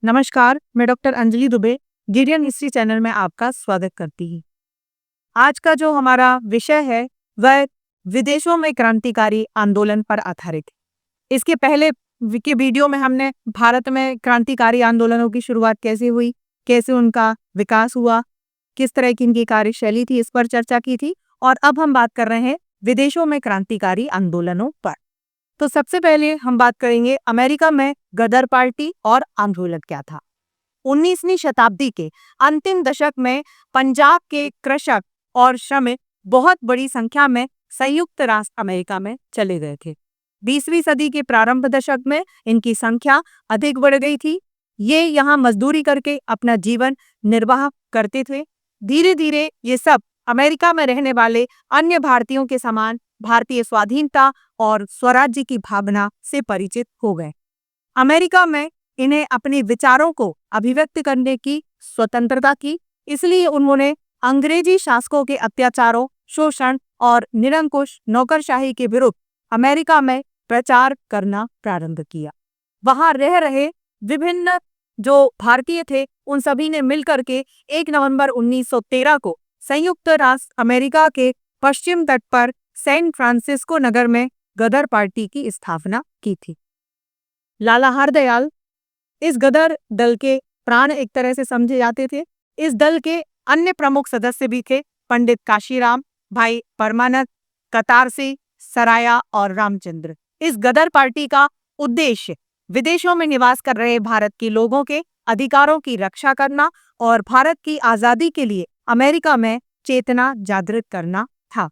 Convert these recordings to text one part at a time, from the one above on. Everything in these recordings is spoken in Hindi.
नमस्कार, मैं doctor Anjali Dubey Indian history channel में आपका स्वागत करती हूँ। आज का जो हमारा विषय है वह विदेशों में क्रांतिकारी आंदोलन पर आधारित है। इसके पहले के वीडियो में हमने भारत में क्रांतिकारी आंदोलनों की शुरुआत कैसे हुई, कैसे उनका विकास हुआ, किस तरह की इनकी कार्यशैली थी, इस पर चर्चा की थी। और अब हम बात कर रहे हैं विदेशों में क्रांतिकारी आंदोलनों पर। तो सबसे पहले हम बात करेंगे अमेरिका में गदर पार्टी और आंदोलन क्या था। 19वीं शताब्दी के अंतिम दशक में पंजाब के कृषक और श्रमिक बहुत बड़ी संख्या में संयुक्त राष्ट्र अमेरिका में चले गए थे। 20वीं सदी के प्रारंभ दशक में इनकी संख्या अधिक बढ़ गई थी। ये यहाँ मजदूरी करके अपना जीवन निर्वाह करते थे। धीरे धीरे ये सब अमेरिका में रहने वाले अन्य भारतीयों के समान भारतीय स्वाधीनता और स्वराज्य की भावना से परिचित हो गए। अमेरिका में इन्हें अपने विचारों को अभिव्यक्त करने की स्वतंत्रता की, इसलिए उन्होंने अंग्रेजी शासकों के अत्याचारों, शोषण और निरंकुश नौकरशाही के विरुद्ध अमेरिका में प्रचार करना प्रारंभ किया। वहां रह रहे विभिन्न जो भारतीय थे उन सभी ने मिलकर के 1 नवंबर 1913 को संयुक्त राष्ट्र अमेरिका के पश्चिम तट पर सैन फ्रांसिस्को नगर में गदर पार्टी की स्थापना की थी। लाला हरदयाल इस गदर दल के प्राण एक तरह से समझे जाते थे। इस दल के अन्य प्रमुख सदस्य भी थे पंडित काशीराम, भाई परमानंद, कतार सिंह, सराया और रामचंद्र। इस गदर पार्टी का उद्देश्य विदेशों में निवास कर रहे भारत के लोगों के अधिकारों की रक्षा करना और भारत की आजादी के लिए अमेरिका में चेतना जागृत करना था।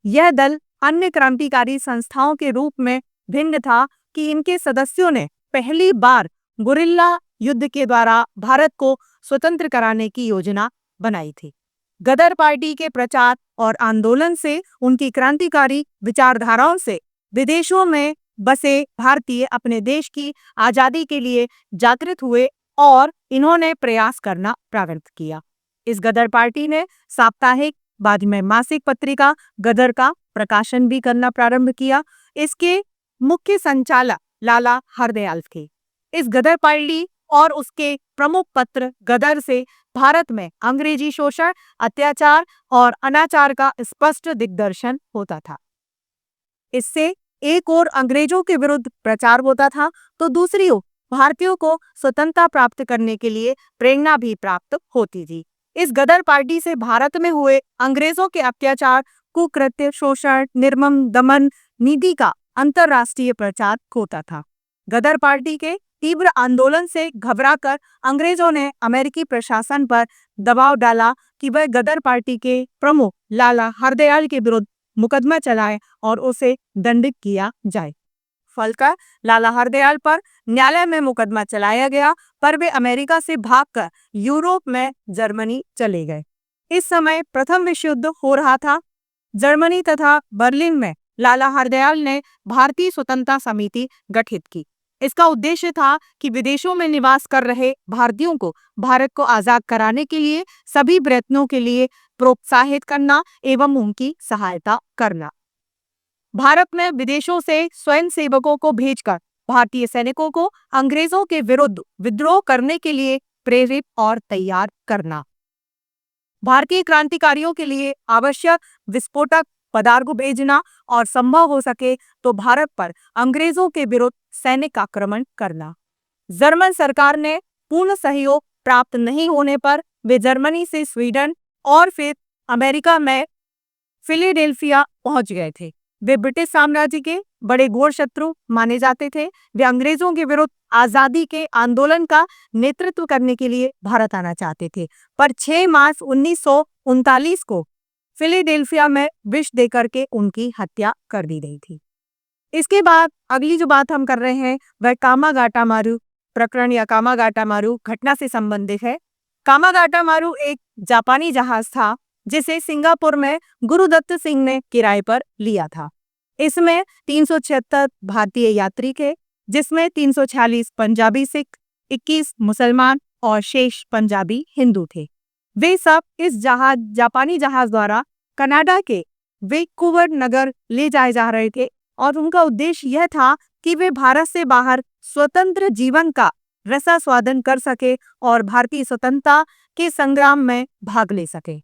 यह दल अन्य क्रांतिकारी संस्थाओं के रूप में भिन्न था कि इनके सदस्यों ने पहली बार गुरिल्ला युद्ध के द्वारा भारत को स्वतंत्र कराने की योजना बनाई थी। गदर पार्टी के प्रचार और आंदोलन से, उनकी क्रांतिकारी विचारधाराओं से विदेशों में बसे भारतीय अपने देश की आजादी के लिए जागृत हुए और इन्होंने प्रयास करना प्रारंभ किया। इस गदर पार्टी ने साप्ताहिक, बाद में मासिक पत्रिका गदर का प्रकाशन भी करना प्रारंभ किया। इसके मुख्य संचालक लाला हरदयाल थे। इस गदर पार्टी और उसके प्रमुख पत्र गदर से भारत में अंग्रेजी शोषण, अत्याचार और अनाचार का स्पष्ट दिग्दर्शन होता था। इससे एक ओर अंग्रेजों के विरुद्ध प्रचार होता था तो दूसरी ओर भारतीयों को स्वतंत्रता प्राप्त करने के लिए प्रेरणा भी प्राप्त होती थी। इस गदर पार्टी से भारत में हुए अंग्रेजों के अत्याचार, कुकृत्य, शोषण, निर्मम दमन नीति का अंतरराष्ट्रीय प्रचार होता था। गदर पार्टी के तीव्र आंदोलन से घबराकर अंग्रेजों ने अमेरिकी प्रशासन पर दबाव डाला कि वह गदर पार्टी के प्रमुख लाला हरदयाल के विरुद्ध मुकदमा चलाए और उसे दंडित किया जाए। फलकर लाला हरदयाल पर न्यायालय में मुकदमा चलाया गया, पर वे अमेरिका से भागकर यूरोप में जर्मनी चले गए। इस समय प्रथम विश्व युद्ध हो रहा था। जर्मनी तथा बर्लिन में लाला हरदयाल ने भारतीय स्वतंत्रता समिति गठित की। इसका उद्देश्य था कि विदेशों में निवास कर रहे भारतीयों को भारत को आजाद कराने के लिए सभी प्रयत्नों के लिए प्रोत्साहित करना एवं उनकी सहायता करना। भारत में विदेशों से स्वयंसेवकों को भेजकर भारतीय सैनिकों को अंग्रेजों के विरुद्ध विद्रोह करने के लिए प्रेरित और तैयार करना। भारतीय क्रांतिकारियों के लिए आवश्यक विस्फोटक पदार्थ भेजना और संभव हो सके तो भारत पर अंग्रेजों के विरुद्ध सैनिक आक्रमण करना। जर्मन सरकार ने पूर्ण सहयोग प्राप्त नहीं होने पर वे जर्मनी से स्वीडन और फिर अमेरिका में फिलाडेल्फिया पहुंच गए थे। वे ब्रिटिश साम्राज्य के बड़े घोर शत्रु माने जाते थे। वे अंग्रेजों के विरुद्ध आजादी के आंदोलन का नेतृत्व करने के लिए भारत आना चाहते थे, पर 6 मार्च 1939 को फिलाडेल्फिया में विष देकर के उनकी हत्या कर दी गई थी। इसके बाद अगली जो बात हम कर रहे हैं वह कामागाटामारू प्रकरण या कामागाटामारू घटना से संबंधित है। कामागाटामारू एक जापानी जहाज था जिसे सिंगापुर में गुरुदत्त सिंह ने किराए पर लिया था। इसमें 376 भारतीय यात्री थे, जिसमें 346 पंजाबी सिख, 21 मुसलमान और शेष पंजाबी हिंदू थे। वे सब इस जापानी जहाज द्वारा कनाडा के वैंकूवर नगर ले जाए जा रहे थे और उनका उद्देश्य यह था कि वे भारत से बाहर स्वतंत्र जीवन का रसास्वादन कर सके और भारतीय स्वतंत्रता के संग्राम में भाग ले सके।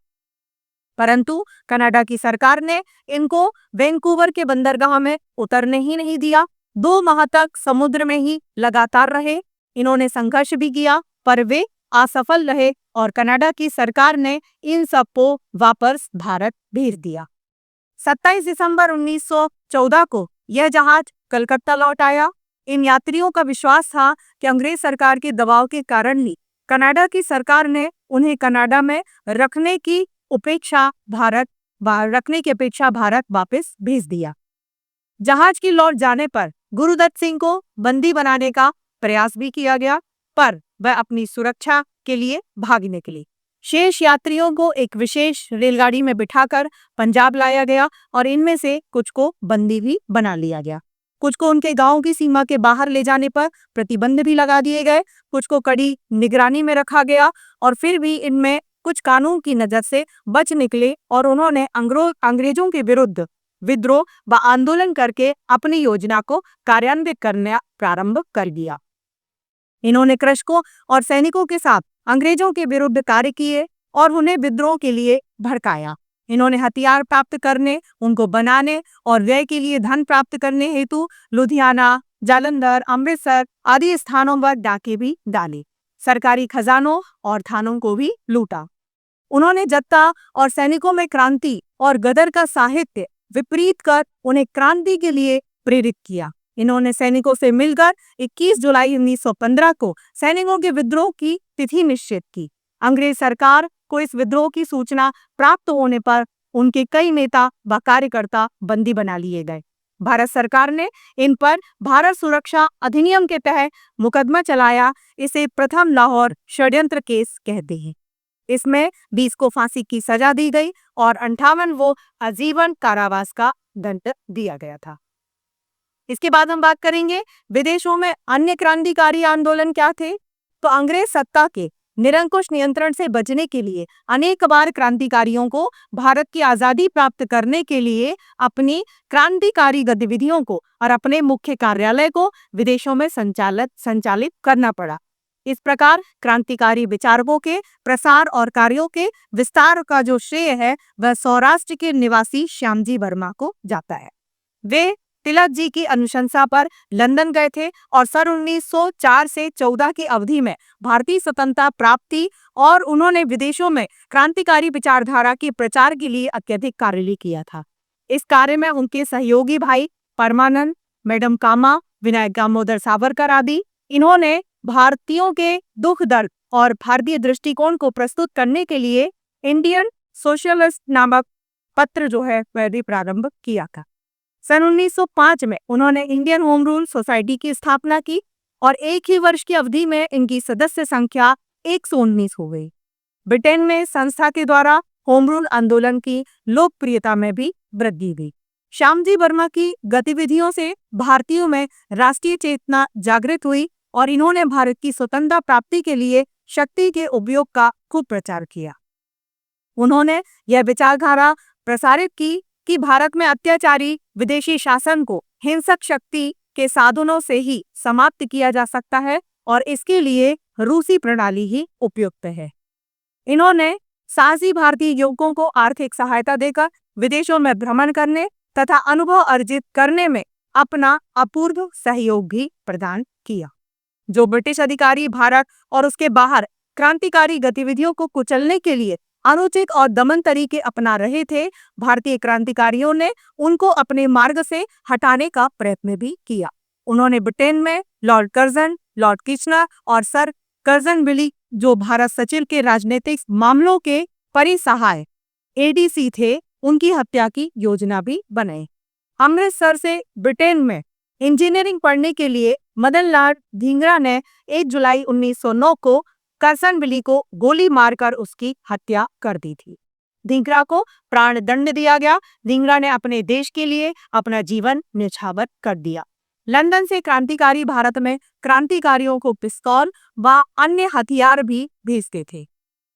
परंतु कनाडा की सरकार ने इनको वैंकूवर के बंदरगाह में उतरने ही नहीं दिया। 2 माह तक समुद्र में ही लगातार रहे। इन्होंने संघर्ष भी किया पर वे असफल रहे और कनाडा की सरकार ने इन सबको वापस भारत भेज दिया। 27 दिसंबर 1914 को यह जहाज कलकत्ता लौट आया। इन यात्रियों का विश्वास था कि अंग्रेज सरकार के दबाव के कारण ही कनाडा की सरकार ने उन्हें कनाडा में रखने की अपेक्षा भारत वापस भेज दिया। जहाज की लौट जाने पर गुरुदत्त सिंह को बंदी बनाने का प्रयास भी किया गया पर वह अपनी सुरक्षा के लिए भाग निकली। शेष यात्रियों को एक विशेष रेलगाड़ी में बिठाकर पंजाब लाया गया और इनमें से कुछ को बंदी भी बना लिया गया। कुछ को उनके गांव की सीमा के बाहर ले जाने पर प्रतिबंध भी लगा दिए गए। कुछ को कड़ी निगरानी में रखा गया और फिर भी इनमें कुछ कानून की नजर से बच निकले और उन्होंने अंग्रेजों के विरुद्ध विद्रोह व आंदोलन करके अपनी योजना को कार्यान्वित करना प्रारंभ कर दिया। इन्होंने कृषकों और सैनिकों के साथ अंग्रेजों के विरुद्ध कार्य किए और उन्हें विद्रोह के लिए भड़काया। इन्होंने हथियार प्राप्त करने, उनको बनाने और व्यय के लिए धन प्राप्त करने हेतु लुधियाना, जालंधर, अमृतसर आदि स्थानों पर डाके भी डाले। सरकारी खजानों और थानों को भी लूटा। उन्होंने जनता और सैनिकों में क्रांति और गदर का साहित्य विपरीत कर उन्हें क्रांति के लिए प्रेरित किया। इन्होंने सैनिकों से मिलकर 21 जुलाई 1915 को सैनिकों के विद्रोह की तिथि निश्चित की। अंग्रेज सरकार को इस विद्रोह की सूचना प्राप्त होने पर उनके कई नेता व कार्यकर्ता बंदी बना लिए गए। भारत सरकार ने इन पर भारत सुरक्षा अधिनियम के तहत मुकदमा चलाया। इसे प्रथम लाहौर षड्यंत्र केस कहते हैं। इसमें 20 को फांसी की सजा दी गई और 58 को आजीवन कारावास का दंड दिया गया था। इसके बाद हम बात करेंगे विदेशों में अन्य क्रांतिकारी आंदोलन क्या थे। तो अंग्रेज सत्ता के निरंकुश नियंत्रण से बचने के लिए अनेक बार क्रांतिकारियों को भारत की आजादी प्राप्त करने के लिए अपनी क्रांतिकारी गतिविधियों को और अपने मुख्य कार्यालय को विदेशों में संचालित करना पड़ा। इस प्रकार क्रांतिकारी विचारकों के प्रसार और कार्यों के विस्तार का जो श्रेय है वह सौराष्ट्र के निवासी श्यामजी वर्मा को जाता है। वे तिलक जी की अनुशंसा पर लंदन गए थे और सन 1904 से 14 की अवधि में भारतीय स्वतंत्रता प्राप्ति और उन्होंने विदेशों में क्रांतिकारी विचारधारा के प्रचार के लिए अत्यधिक कार्य किया था। इस कार्य में उनके सहयोगी भाई परमानंद, मैडम कामा, विनायक दामोदर सावरकर आदि इन्होंने भारतीयों के दुख दर्द और भारतीय दृष्टिकोण को प्रस्तुत करने के लिए इंडियन सोशलिस्ट नामक पत्र जो है वह भी प्रारंभ किया था। सन 1905 में उन्होंने इंडियन होम रूल सोसाइटी की स्थापना की और एक ही वर्ष की अवधि में इनकी सदस्य संख्या 119 हो गई। ब्रिटेन में संस्था के द्वारा होम रूल आंदोलन की लोकप्रियता में भी वृद्धि हुई। श्यामजी वर्मा की गतिविधियों से भारतीयों में राष्ट्रीय चेतना जागृत हुई और इन्होंने भारत की स्वतंत्रता प्राप्ति के लिए शक्ति के उपयोग का खूब प्रचार किया। उन्होंने यह विचारधारा प्रसारित की कि भारत में अत्याचारी विदेशी शासन को हिंसक शक्ति के साधनों से ही समाप्त किया जा सकता है और इसके लिए रूसी प्रणाली ही उपयुक्त है। इन्होंने साहसी भारतीय युवकों को आर्थिक सहायता देकर विदेशों में भ्रमण करने तथा अनुभव अर्जित करने में अपना अपूर्व सहयोग भी प्रदान किया। जो ब्रिटिश अधिकारी भारत और उसके बाहर क्रांतिकारी गतिविधियों को कुचलने के लिए अनुचित और दमन तरीके अपना रहे थे, भारतीय क्रांतिकारियों ने उनको अपने मार्ग से हटाने का प्रयत्न भी किया। उन्होंने ब्रिटेन में लॉर्ड कर्जन, लॉर्ड किचनर और सर कर्जन विली जो भारत सचिव के राजनीतिक मामलों के परिसहाय एडीसी थे, उनकी हत्या की योजना भी बनाई। अमृतसर से ब्रिटेन में इंजीनियरिंग पढ़ने के लिए मदन लाल धिंगरा ने 1 जुलाई 1909 को कर्जन विली को गोली मारकर उसकी हत्या कर दी थी। धिंगरा को प्राण दंड दिया गया। धिंगरा ने अपने देश के लिए अपना जीवन न्यौछावर कर दिया। लंदन से क्रांतिकारी भारत में क्रांतिकारियों को पिस्तौल व अन्य हथियार भी भेजते थे।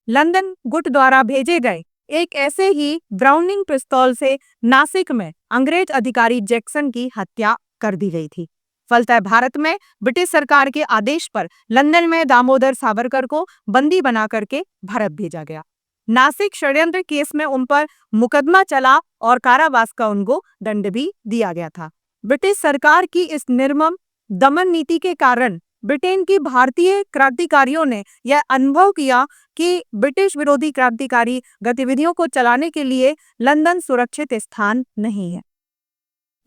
लंदन गुट द्वारा भेजे गए एक ऐसे ही ब्राउनिंग पिस्तौल से नासिक में अंग्रेज अधिकारी जैक्सन की हत्या कर दी गई थी। फलतः भारत में ब्रिटिश सरकार के आदेश पर लंदन में दामोदर सावरकर को बंदी बना करके भारत भेजा गया। नासिक षड्यंत्र केस में उन पर मुकदमा चला और कारावास का उनको दंड भी दिया गया था। ब्रिटिश सरकार की इस निर्मम दमन नीति के कारण ब्रिटेन की भारतीय क्रांतिकारियों ने यह अनुभव किया कि ब्रिटिश विरोधी क्रांतिकारी गतिविधियों को चलाने के लिए लंदन सुरक्षित स्थान नहीं है।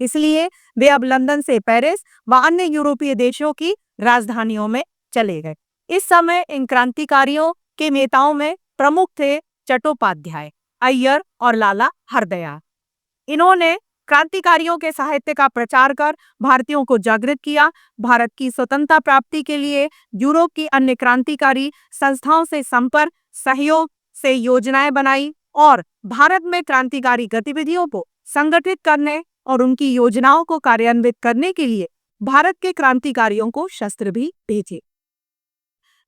इसलिए वे अब लंदन से पेरिस व अन्य यूरोपीय देशों की राजधानियों में चले गए। इस समय इन क्रांतिकारियों के नेताओं में प्रमुख थे चट्टोपाध्याय, अय्यर और लाला हरदयाल। इन्होंने क्रांतिकारियों के साहित्य का प्रचार कर भारतीयों को जागृत किया। भारत की स्वतंत्रता प्राप्ति के लिए यूरोप की अन्य क्रांतिकारी संस्थाओं से संपर्क सहयोग से योजनाएं बनाई और भारत में क्रांतिकारी गतिविधियों को संगठित करने और उनकी योजनाओं को कार्यान्वित करने के लिए भारत के क्रांतिकारियों को शस्त्र भी भेजे।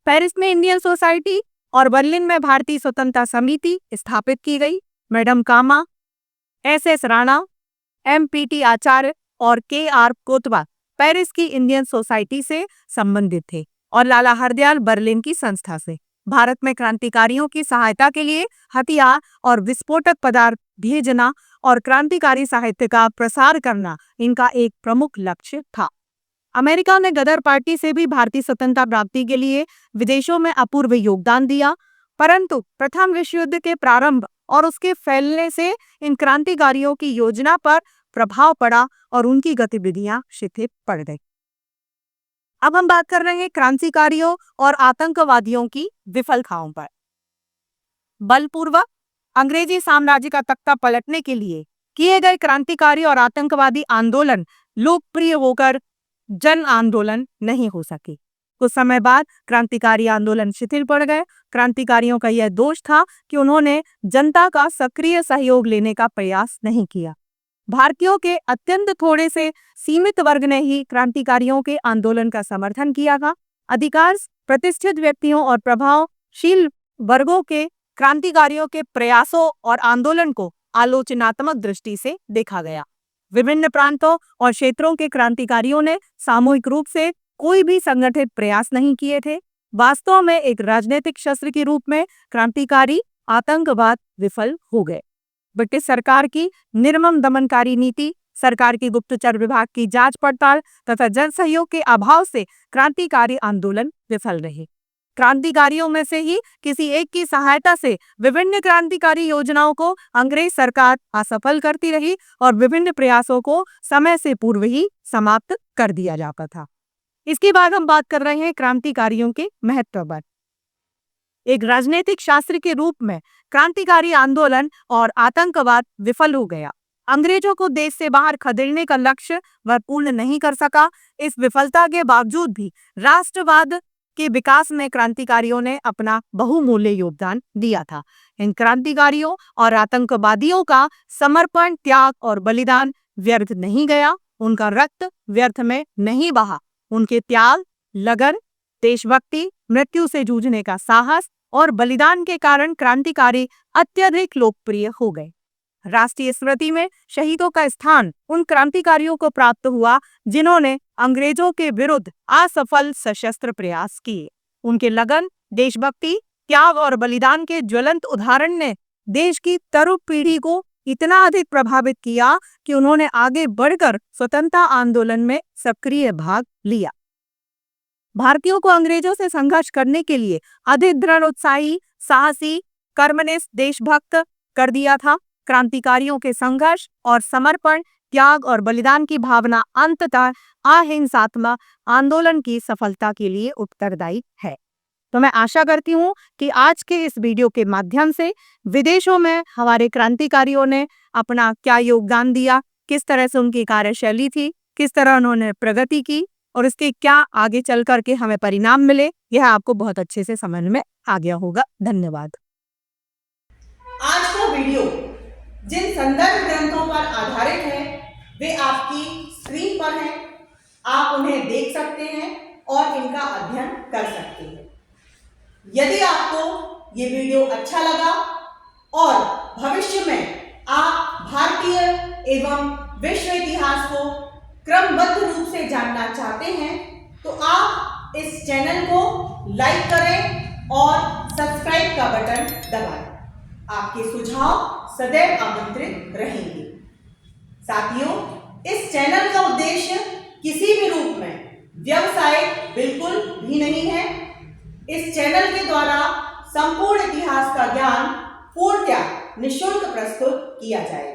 पेरिस में इंडियन सोसाइटी और बर्लिन में भारतीय स्वतंत्रता समिति स्थापित की गई। मैडम कामा, एस राणा, एम.पी.टी. आचार्य और के.आर. कोतवाल पेरिस की इंडियन सोसाइटी से संबंधित थे और लाला हरदयाल बर्लिन की संस्था से। भारत में क्रांतिकारियों की सहायता के लिए हथियार और विस्फोटक पदार्थ भेजना और क्रांतिकारी साहित्य का प्रसार करना इनका एक प्रमुख लक्ष्य था। अमेरिका ने गदर पार्टी से भी भारतीय स्वतंत्रता प्राप्ति के लिए विदेशों में अपूर्व योगदान दिया, परंतु प्रथम विश्व युद्ध के प्रारंभ और उसके फैलने से इन क्रांतिकारियों की योजना पर प्रभाव पड़ा और उनकी गतिविधियां शिथिल पड़ गई। अब हम बात कर रहे हैं क्रांतिकारियों और आतंकवादियों की विफलताओं पर। बलपूर्वक अंग्रेजी साम्राज्य का तख्ता पलटने के लिए किए गए क्रांतिकारी और आतंकवादी आंदोलन लोकप्रिय होकर जन आंदोलन नहीं हो सके। कुछ समय बाद क्रांतिकारी आंदोलन शिथिल पड़ गए। क्रांतिकारियों का यह दोष था कि उन्होंने जनता का सक्रिय सहयोग लेने का प्रयास नहीं किया। भारतीयों के अत्यंत थोड़े से सीमित वर्ग ने ही क्रांतिकारियों के आंदोलन का समर्थन किया था। अधिकांश प्रतिष्ठित व्यक्तियों और प्रभावशील वर्गों के क्रांतिकारियों के प्रयासों और आंदोलन को आलोचनात्मक दृष्टि से देखा गया। विभिन्न प्रांतों और क्षेत्रों के क्रांतिकारियों ने सामूहिक रूप से कोई भी संगठित प्रयास नहीं किए थे। वास्तव में एक राजनीतिक शस्त्र के रूप में क्रांतिकारी आतंकवाद विफल हो गए। ब्रिटिश सरकार की निर्मम दमनकारी नीति, सरकार की गुप्तचर विभाग की जांच पड़ताल तथा जन सहयोग के अभाव से क्रांतिकारी आंदोलन विफल रहे। क्रांतिकारियों में से ही किसी एक की सहायता से विभिन्न क्रांतिकारी योजनाओं को अंग्रेज सरकार असफल करती रही और विभिन्न प्रयासों को समय से पूर्व ही समाप्त कर दिया जाता था। इसके बाद हम बात कर रहे हैं क्रांतिकारियों के महत्व पर। एक राजनीतिक शास्त्र के रूप में क्रांतिकारी आंदोलन और आतंकवाद विफल हो गया। अंग्रेजों को देश से बाहर खदेड़ने का लक्ष्य वह पूर्ण नहीं कर सका। इस विफलता के बावजूद भी राष्ट्रवाद के विकास में क्रांतिकारियों ने अपना बहुमूल्य योगदान दिया था। इन क्रांतिकारियों और आतंकवादियों का समर्पण, त्याग और बलिदान व्यर्थ नहीं गया। उनका रक्त व्यर्थ में नहीं बहा। उनके त्याग, लगन, देशभक्ति, मृत्यु से जूझने का साहस और बलिदान के कारण क्रांतिकारी अत्यधिक लोकप्रिय हो गए। राष्ट्रीय स्मृति में शहीदों का स्थान उन क्रांतिकारियों को प्राप्त हुआ जिन्होंने अंग्रेजों के विरुद्ध असफल सशस्त्र प्रयास किए। उनके लगन, देशभक्ति, त्याग और बलिदान के ज्वलंत उदाहरण ने देश की तरुण पीढ़ी को इतना अधिक प्रभावित किया कि उन्होंने आगे बढ़कर स्वतंत्रता आंदोलन में सक्रिय भाग लिया। भारतीयों को अंग्रेजों से संघर्ष करने के लिए अधिक दृढ़, उत्साही, साहसी, कर्मनिष्ठ, देशभक्त कर दिया था। क्रांतिकारियों के संघर्ष और समर्पण, त्याग और बलिदान की भावना अंततः अहिंसात्मक आंदोलन की सफलता के लिए उत्तरदायी है। तो मैं आशा करती हूँ कि आज के इस वीडियो के माध्यम से विदेशों में हमारे क्रांतिकारियों ने अपना क्या योगदान दिया, किस तरह से उनकी कार्यशैली थी, किस तरह उन्होंने प्रगति की और इसके क्या आगे चल करके हमें परिणाम मिले, यह आपको बहुत अच्छे से समझ में आ गया होगा। धन्यवाद। आज का वीडियो जिन संदर्भ ग्रंथों पर आधारित है वे आपकी स्क्रीन पर हैं। आप उन्हें देख सकते हैं और इनका अध्ययन कर सकते हैं। यदि आपको ये वीडियो अच्छा लगा और भविष्य में आप भारतीय एवं विश्व इतिहास को क्रमबद्ध रूप से जानना चाहते हैं तो आप इस चैनल को लाइक करें और सब्सक्राइब का बटन दबाएं। आपके सुझाव सदैव आमंत्रित रहेंगे। साथियों, इस चैनल का उद्देश्य किसी भी रूप में व्यवसाय बिल्कुल भी नहीं है। इस चैनल के द्वारा संपूर्ण इतिहास का ज्ञान पूर्णतः निःशुल्क प्रस्तुत किया जाएगा।